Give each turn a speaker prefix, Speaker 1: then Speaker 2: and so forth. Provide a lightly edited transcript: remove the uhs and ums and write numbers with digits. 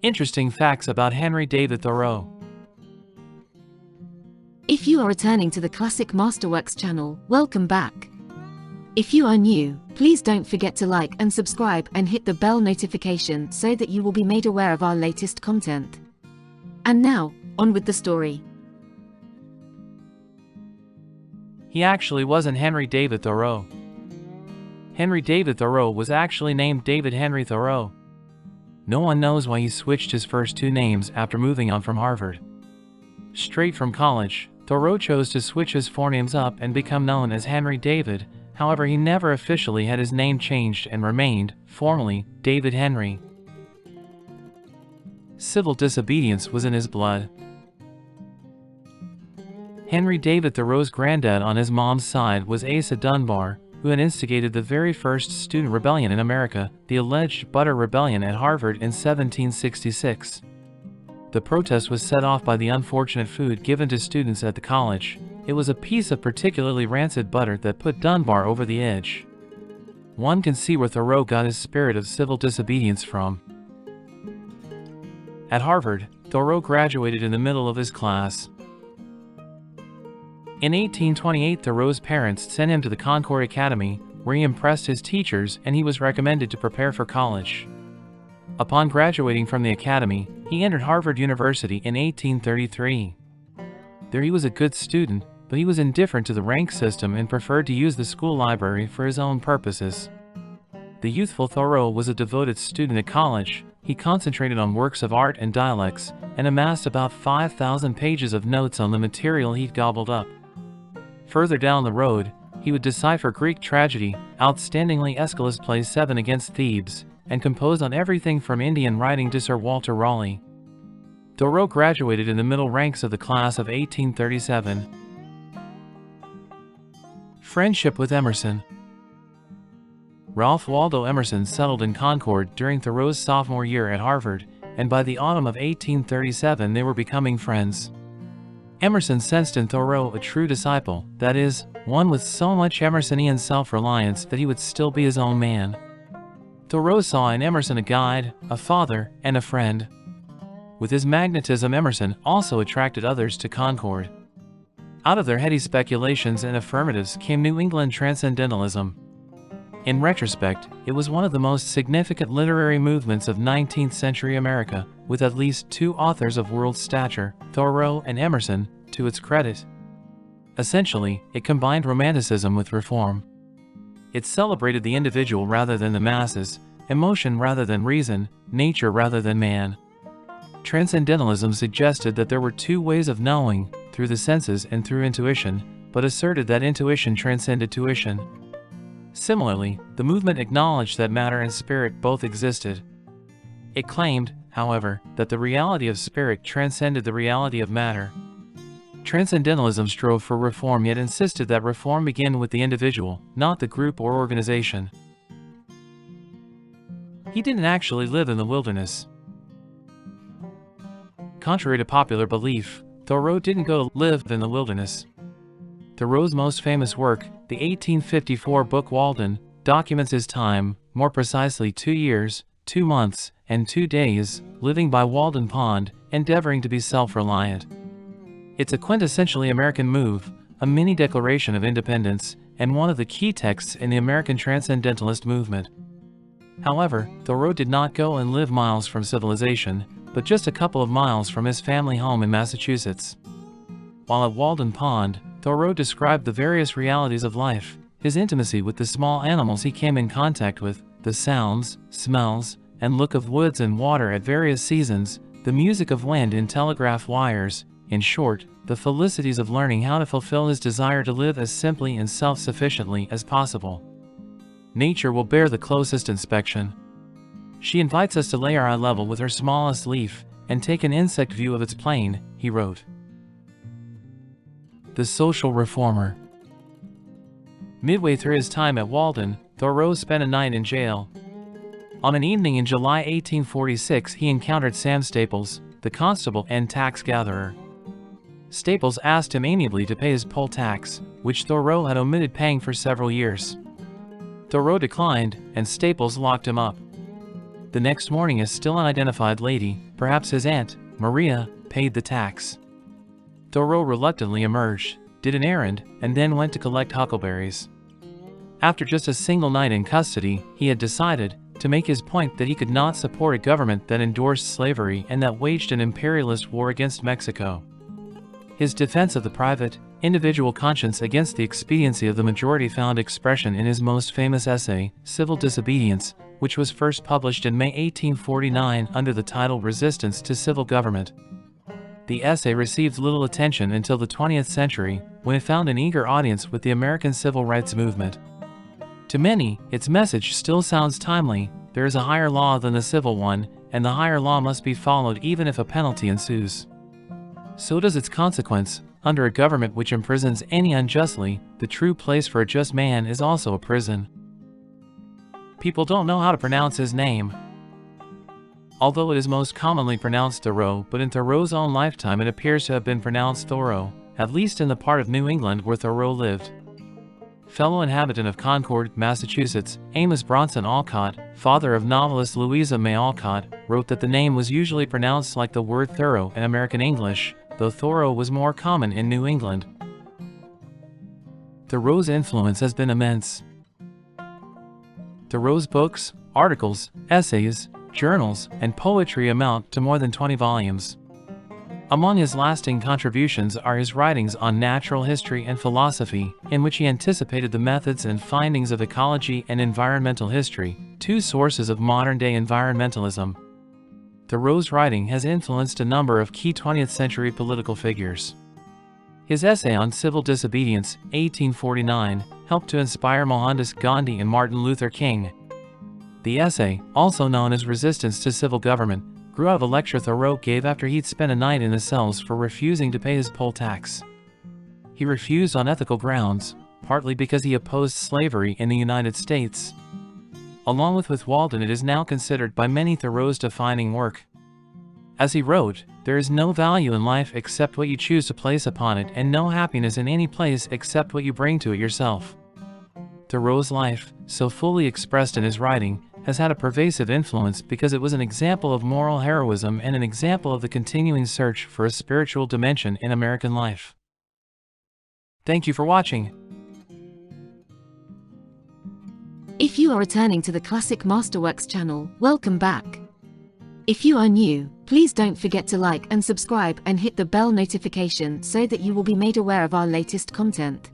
Speaker 1: Interesting facts about Henry David Thoreau.
Speaker 2: If you are returning to the Classic Masterworks channel, welcome back. If you are new, please don't forget to like and subscribe and hit the bell notification so that you will be made aware of our latest content. And now, on with the story.
Speaker 1: He actually wasn't Henry David Thoreau. Henry David Thoreau was actually named David Henry Thoreau. No one knows why he switched his first two names after moving on from Harvard. Straight from college, Thoreau chose to switch his forenames up and become known as Henry David. However, he never officially had his name changed and remained, formally, David Henry. Civil disobedience was in his blood. Henry David Thoreau's granddad on his mom's side was Asa Dunbar, who had instigated the very first student rebellion in America, the alleged Butter Rebellion at Harvard in 1766. The protest was set off by the unfortunate food given to students at the college. It was a piece of particularly rancid butter that put Dunbar over the edge. One can see where Thoreau got his spirit of civil disobedience from. At Harvard, Thoreau graduated in the middle of his class. In 1828, Thoreau's parents sent him to the Concord Academy, where he impressed his teachers and he was recommended to prepare for college. Upon graduating from the academy, he entered Harvard University in 1833. There he was a good student, but he was indifferent to the rank system and preferred to use the school library for his own purposes. The youthful Thoreau was a devoted student at college. He concentrated on works of art and dialects, and amassed about 5,000 pages of notes on the material he'd gobbled up. Further down the road, he would decipher Greek tragedy, outstandingly Aeschylus' play 7 against Thebes, and compose on everything from Indian writing to Sir Walter Raleigh. Thoreau graduated in the middle ranks of the class of 1837. Friendship with Emerson. Ralph Waldo Emerson settled in Concord during Thoreau's sophomore year at Harvard, and by the autumn of 1837 they were becoming friends. Emerson sensed in Thoreau a true disciple, that is, one with so much Emersonian self-reliance that he would still be his own man. Thoreau saw in Emerson a guide, a father, and a friend. With his magnetism, Emerson also attracted others to Concord. Out of their heady speculations and affirmatives came New England Transcendentalism. In retrospect, it was one of the most significant literary movements of 19th century America, with at least two authors of world stature, Thoreau and Emerson, to its credit. Essentially, it combined Romanticism with reform. It celebrated the individual rather than the masses, emotion rather than reason, nature rather than man. Transcendentalism suggested that there were two ways of knowing, through the senses and through intuition, but asserted that intuition transcended tuition. Similarly, the movement acknowledged that matter and spirit both existed. It claimed, however, that the reality of spirit transcended the reality of matter. Transcendentalism strove for reform yet insisted that reform begin with the individual, not the group or organization. He didn't actually live in the wilderness. Contrary to popular belief, Thoreau didn't go live in the wilderness. Thoreau's most famous work, the 1854 book Walden, documents his time, more precisely 2 years, 2 months, and 2 days, living by Walden Pond, endeavoring to be self-reliant. It's a quintessentially American move, a mini-declaration of independence, and one of the key texts in the American Transcendentalist movement. However, Thoreau did not go and live miles from civilization, but just a couple of miles from his family home in Massachusetts. While at Walden Pond, Thoreau described the various realities of life, his intimacy with the small animals he came in contact with, the sounds, smells, and look of woods and water at various seasons, the music of wind in telegraph wires, in short, the felicities of learning how to fulfill his desire to live as simply and self-sufficiently as possible. Nature will bear the closest inspection. She invites us to lay our eye level with her smallest leaf, and take an insect view of its plane, he wrote. The social reformer. Midway through his time at Walden, Thoreau spent a night in jail. On an evening in July 1846, he encountered Sam Staples, the constable and tax gatherer. Staples asked him amiably to pay his poll tax, which Thoreau had omitted paying for several years. Thoreau declined, and Staples locked him up. The next morning a still unidentified lady, perhaps his aunt, Maria, paid the tax. Thoreau reluctantly emerged, did an errand, and then went to collect huckleberries. After just a single night in custody, he had decided to make his point that he could not support a government that endorsed slavery and that waged an imperialist war against Mexico. His defense of the private, individual conscience against the expediency of the majority found expression in his most famous essay, Civil Disobedience, which was first published in May 1849 under the title Resistance to Civil Government. The essay received little attention until the 20th century, when it found an eager audience with the American civil rights movement. To many, its message still sounds timely: there is a higher law than the civil one, and the higher law must be followed even if a penalty ensues. So does its consequence. Under a government which imprisons any unjustly, the true place for a just man is also a prison. People don't know how to pronounce his name. Although it is most commonly pronounced Thoreau, but in Thoreau's own lifetime it appears to have been pronounced Thoreau, at least in the part of New England where Thoreau lived. Fellow inhabitant of Concord, Massachusetts, Amos Bronson Alcott, father of novelist Louisa May Alcott, wrote that the name was usually pronounced like the word thorough in American English, though Thoreau was more common in New England. Thoreau's influence has been immense. Thoreau's books, articles, essays, journals, and poetry amount to more than 20 volumes. Among his lasting contributions are his writings on natural history and philosophy, in which he anticipated the methods and findings of ecology and environmental history, two sources of modern-day environmentalism. Thoreau's writing has influenced a number of key 20th century political figures. His essay on Civil Disobedience, 1849, helped to inspire Mohandas Gandhi and Martin Luther King. The essay, also known as Resistance to Civil Government, grew out of a lecture Thoreau gave after he'd spent a night in the cells for refusing to pay his poll tax. He refused on ethical grounds, partly because he opposed slavery in the United States. Along with Walden, it is now considered by many Thoreau's defining work. As he wrote, "There is no value in life except what you choose to place upon it, and no happiness in any place except what you bring to it yourself." Thoreau's life, so fully expressed in his writing, has had a pervasive influence because it was an example of moral heroism and an example of the continuing search for a spiritual dimension in American life. Thank you for watching.
Speaker 2: If you are returning to the Classic Masterworks channel, welcome back. If you are new, please don't forget to like and subscribe and hit the bell notification so that you will be made aware of our latest content.